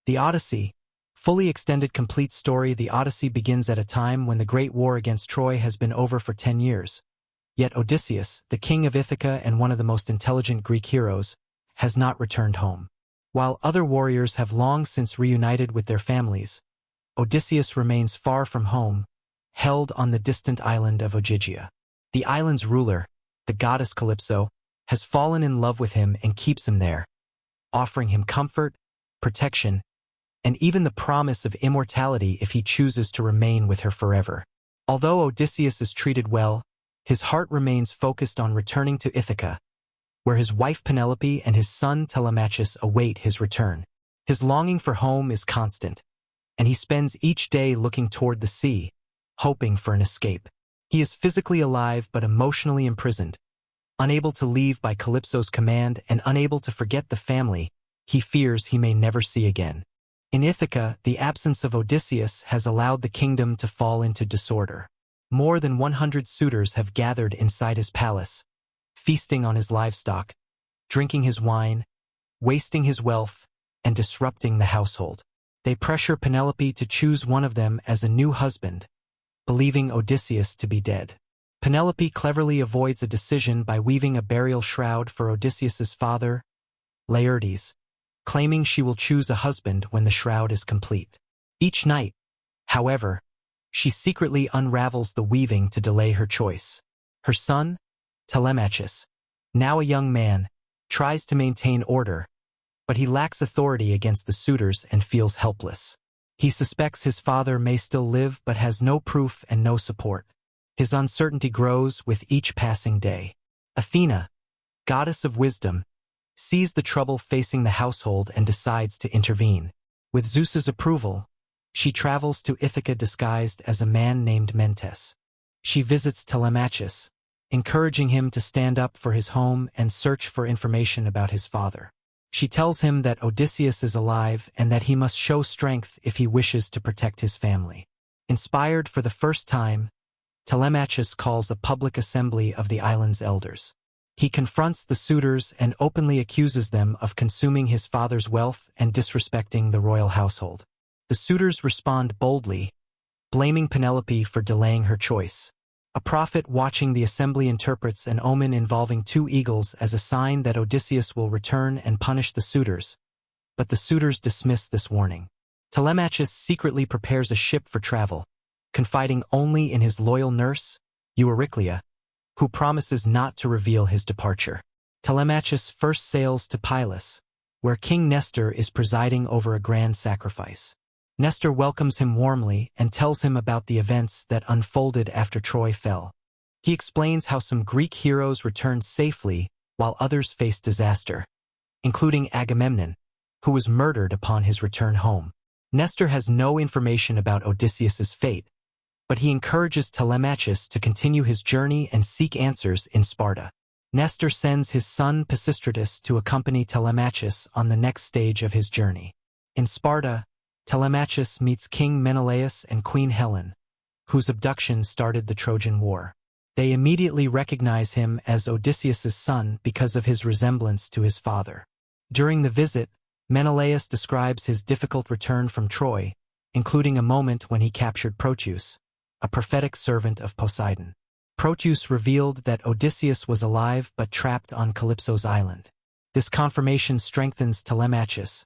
The Odyssey. Fully extended complete story. The Odyssey begins at a time when the great war against Troy has been over for 10 years. Yet Odysseus, the king of Ithaca and one of the most intelligent Greek heroes, has not returned home. While other warriors have long since reunited with their families, Odysseus remains far from home, held on the distant island of Ogygia. The island's ruler, the goddess Calypso, has fallen in love with him and keeps him there, offering him comfort, protection, and even the promise of immortality if he chooses to remain with her forever. Although Odysseus is treated well, his heart remains focused on returning to Ithaca, where his wife Penelope and his son Telemachus await his return. His longing for home is constant, and he spends each day looking toward the sea, hoping for an escape. He is physically alive but emotionally imprisoned, unable to leave by Calypso's command and unable to forget the family he fears he may never see again. In Ithaca, the absence of Odysseus has allowed the kingdom to fall into disorder. More than 100 suitors have gathered inside his palace, feasting on his livestock, drinking his wine, wasting his wealth, and disrupting the household. They pressure Penelope to choose one of them as a new husband, believing Odysseus to be dead. Penelope cleverly avoids a decision by weaving a burial shroud for Odysseus's father, Laertes, claiming she will choose a husband when the shroud is complete. Each night, however, she secretly unravels the weaving to delay her choice. Her son, Telemachus, now a young man, tries to maintain order, but he lacks authority against the suitors and feels helpless. He suspects his father may still live but has no proof and no support. His uncertainty grows with each passing day. Athena, goddess of wisdom, sees the trouble facing the household and decides to intervene. With Zeus's approval, she travels to Ithaca disguised as a man named Mentes. She visits Telemachus, encouraging him to stand up for his home and search for information about his father. She tells him that Odysseus is alive and that he must show strength if he wishes to protect his family. Inspired for the first time, Telemachus calls a public assembly of the island's elders. He confronts the suitors and openly accuses them of consuming his father's wealth and disrespecting the royal household. The suitors respond boldly, blaming Penelope for delaying her choice. A prophet watching the assembly interprets an omen involving 2 eagles as a sign that Odysseus will return and punish the suitors, but the suitors dismiss this warning. Telemachus secretly prepares a ship for travel, confiding only in his loyal nurse, Euryclea, who promises not to reveal his departure. Telemachus first sails to Pylos, where King Nestor is presiding over a grand sacrifice. Nestor welcomes him warmly and tells him about the events that unfolded after Troy fell. He explains how some Greek heroes returned safely while others faced disaster, including Agamemnon, who was murdered upon his return home. Nestor has no information about Odysseus's fate, but he encourages Telemachus to continue his journey and seek answers in Sparta. Nestor sends his son Pisistratus to accompany Telemachus on the next stage of his journey. In Sparta, Telemachus meets King Menelaus and Queen Helen, whose abduction started the Trojan War. They immediately recognize him as Odysseus's son because of his resemblance to his father. During the visit, Menelaus describes his difficult return from Troy, including a moment when he captured Proteus, a prophetic servant of Poseidon. Proteus revealed that Odysseus was alive but trapped on Calypso's island. This confirmation strengthens Telemachus,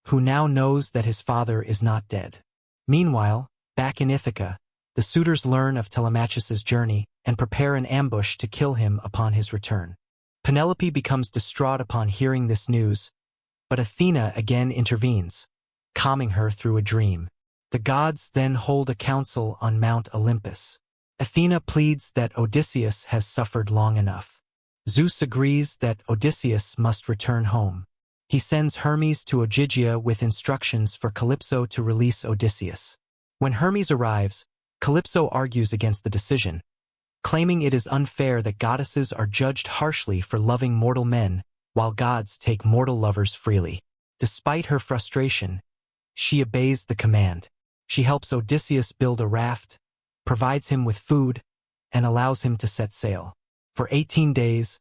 who now knows that his father is not dead. Meanwhile, back in Ithaca, the suitors learn of Telemachus's journey and prepare an ambush to kill him upon his return. Penelope becomes distraught upon hearing this news, but Athena again intervenes, calming her through a dream. The gods then hold a council on Mount Olympus. Athena pleads that Odysseus has suffered long enough. Zeus agrees that Odysseus must return home. He sends Hermes to Ogygia with instructions for Calypso to release Odysseus. When Hermes arrives, Calypso argues against the decision, claiming it is unfair that goddesses are judged harshly for loving mortal men, while gods take mortal lovers freely. Despite her frustration, she obeys the command. She helps Odysseus build a raft, provides him with food, and allows him to set sail. For 18 days,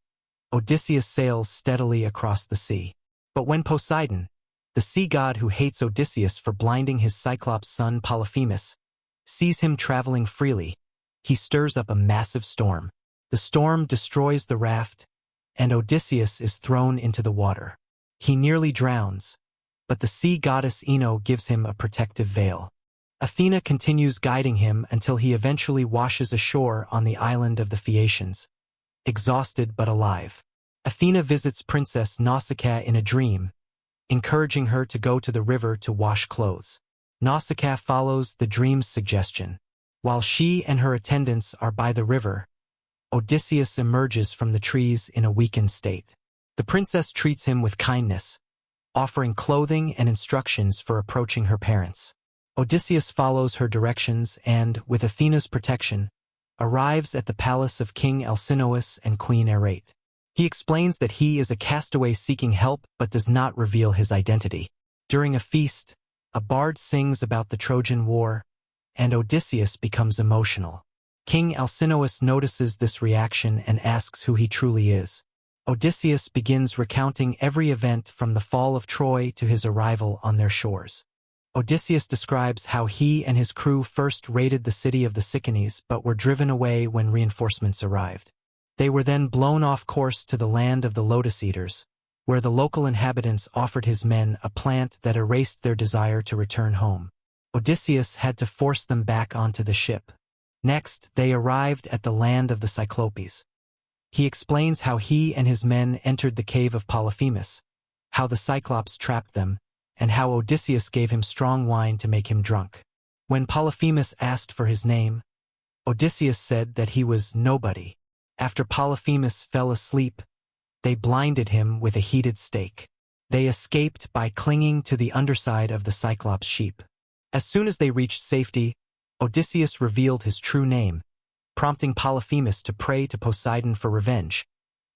Odysseus sails steadily across the sea. But when Poseidon, The sea god who hates Odysseus for blinding his Cyclops son Polyphemus sees him traveling freely. He stirs up a massive storm. The storm destroys the raft, and Odysseus is thrown into the water. He nearly drowns, but the sea goddess Ino gives him a protective veil. Athena continues guiding him until he eventually washes ashore on the island of the Phaeacians, exhausted but alive. Athena visits Princess Nausicaa in a dream, encouraging her to go to the river to wash clothes. Nausicaa follows the dream's suggestion. While she and her attendants are by the river, Odysseus emerges from the trees in a weakened state. The princess treats him with kindness, offering clothing and instructions for approaching her parents. Odysseus follows her directions and, with Athena's protection, arrives at the palace of King Alcinous and Queen Laertes. He explains that he is a castaway seeking help but does not reveal his identity. During a feast, a bard sings about the Trojan War, and Odysseus becomes emotional. King Alcinous notices this reaction and asks who he truly is. Odysseus begins recounting every event from the fall of Troy to his arrival on their shores. Odysseus describes how he and his crew first raided the city of the Sicanies but were driven away when reinforcements arrived. They were then blown off course to the land of the Lotus Eaters, where the local inhabitants offered his men a plant that erased their desire to return home. Odysseus had to force them back onto the ship. Next, they arrived at the land of the Cyclopes. He explains how he and his men entered the cave of Polyphemus, how the Cyclops trapped them, and how Odysseus gave him strong wine to make him drunk. When Polyphemus asked for his name, Odysseus said that he was nobody. After Polyphemus fell asleep, they blinded him with a heated stake. They escaped by clinging to the underside of the Cyclops sheep. As soon as they reached safety, Odysseus revealed his true name, prompting Polyphemus to pray to Poseidon for revenge,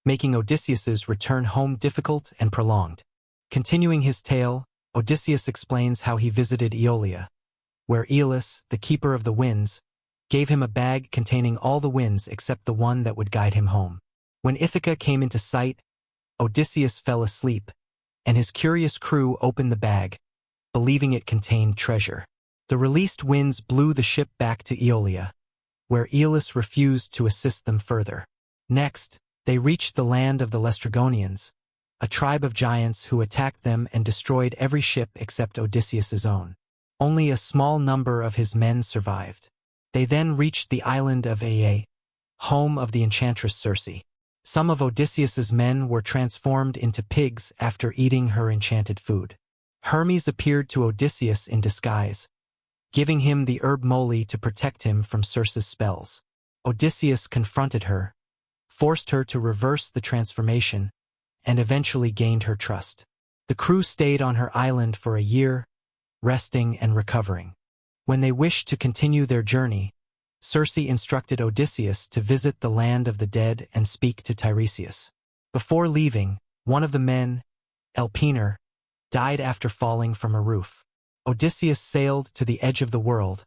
making Odysseus's return home difficult and prolonged. Continuing his tale, Odysseus explains how he visited Aeolia, where Aeolus, the keeper of the winds, gave him a bag containing all the winds except the one that would guide him home. When Ithaca came into sight, Odysseus fell asleep, and his curious crew opened the bag, believing it contained treasure. The released winds blew the ship back to Aeolia, where Aeolus refused to assist them further. Next, they reached the land of the Laestrygonians, a tribe of giants who attacked them and destroyed every ship except Odysseus's own. Only a small number of his men survived. They then reached the island of Aea, home of the enchantress Circe. Some of Odysseus's men were transformed into pigs after eating her enchanted food. Hermes appeared to Odysseus in disguise, giving him the herb moly to protect him from Circe's spells. Odysseus confronted her, forced her to reverse the transformation, and eventually gained her trust. The crew stayed on her island for a year, resting and recovering. When they wished to continue their journey, Circe instructed Odysseus to visit the land of the dead and speak to Tiresias. Before leaving, one of the men, Elpenor, died after falling from a roof. Odysseus sailed to the edge of the world,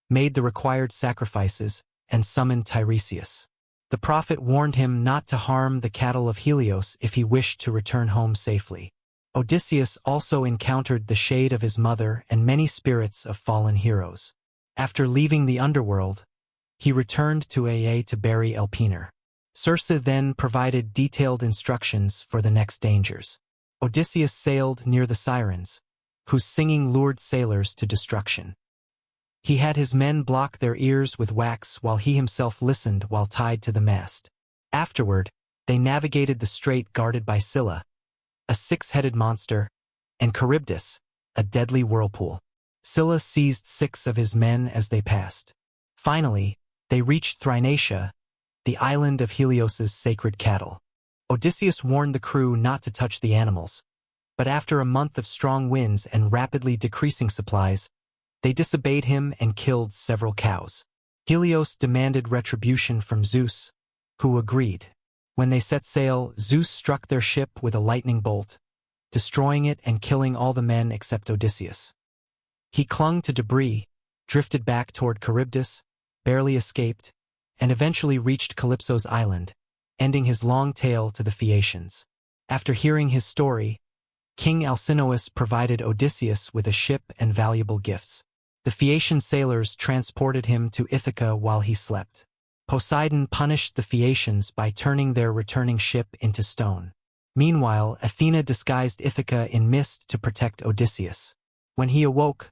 made the required sacrifices, and summoned Tiresias. The prophet warned him not to harm the cattle of Helios if he wished to return home safely. Odysseus also encountered the shade of his mother and many spirits of fallen heroes. After leaving the underworld, he returned to Aea to bury Elpenor. Circe then provided detailed instructions for the next dangers. Odysseus sailed near the Sirens, whose singing lured sailors to destruction. He had his men block their ears with wax while he himself listened while tied to the mast. Afterward, they navigated the strait guarded by Scylla, a six-headed monster, and Charybdis, a deadly whirlpool. Scylla seized 6 of his men as they passed. Finally, they reached Thrinacia, the island of Helios's sacred cattle. Odysseus warned the crew not to touch the animals, but after a month of strong winds and rapidly decreasing supplies, they disobeyed him and killed several cows. Helios demanded retribution from Zeus, who agreed. When they set sail, Zeus struck their ship with a lightning bolt, destroying it and killing all the men except Odysseus. He clung to debris, drifted back toward Charybdis, barely escaped, and eventually reached Calypso's island, ending his long tale to the Phaeacians. After hearing his story, King Alcinous provided Odysseus with a ship and valuable gifts. The Phaeacian sailors transported him to Ithaca while he slept. Poseidon punished the Phaeacians by turning their returning ship into stone. Meanwhile, Athena disguised Ithaca in mist to protect Odysseus. When he awoke,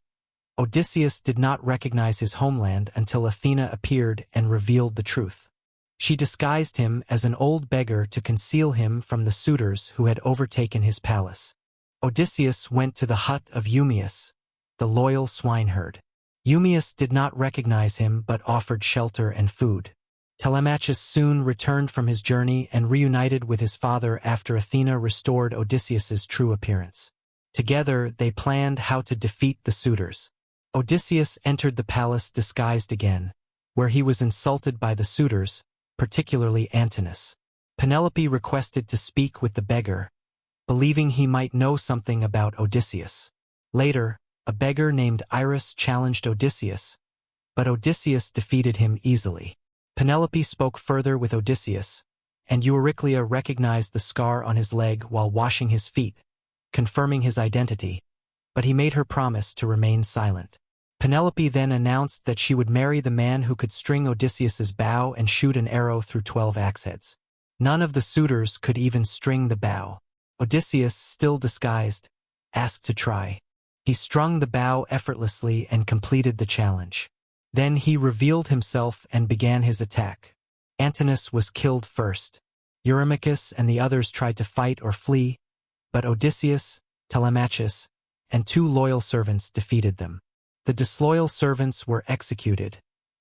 Odysseus did not recognize his homeland until Athena appeared and revealed the truth. She disguised him as an old beggar to conceal him from the suitors who had overtaken his palace. Odysseus went to the hut of Eumaeus, the loyal swineherd. Eumaeus did not recognize him but offered shelter and food. Telemachus soon returned from his journey and reunited with his father after Athena restored Odysseus's true appearance. Together, they planned how to defeat the suitors. Odysseus entered the palace disguised again, where he was insulted by the suitors, particularly Antinous. Penelope requested to speak with the beggar, believing he might know something about Odysseus. Later, a beggar named Iris challenged Odysseus, but Odysseus defeated him easily. Penelope spoke further with Odysseus, and Euryclea recognized the scar on his leg while washing his feet, confirming his identity, but he made her promise to remain silent. Penelope then announced that she would marry the man who could string Odysseus's bow and shoot an arrow through 12 axe heads. None of the suitors could even string the bow. Odysseus, still disguised, asked to try. He strung the bow effortlessly and completed the challenge. Then he revealed himself and began his attack. Antinous was killed first. Eurymachus and the others tried to fight or flee, but Odysseus, Telemachus, and 2 loyal servants defeated them. The disloyal servants were executed,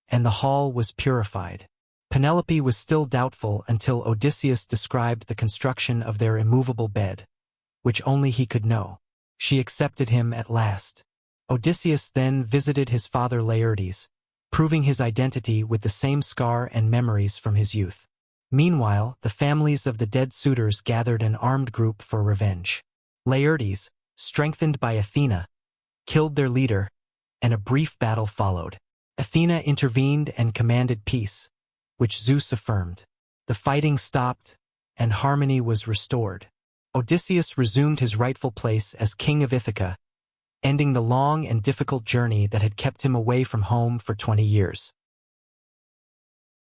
and the hall was purified. Penelope was still doubtful until Odysseus described the construction of their immovable bed, which only he could know. She accepted him at last. Odysseus then visited his father Laertes, proving his identity with the same scar and memories from his youth. Meanwhile, the families of the dead suitors gathered an armed group for revenge. Laertes, strengthened by Athena, killed their leader, and a brief battle followed. Athena intervened and commanded peace, which Zeus affirmed. The fighting stopped, and harmony was restored. Odysseus resumed his rightful place as king of Ithaca, ending the long and difficult journey that had kept him away from home for 20 years.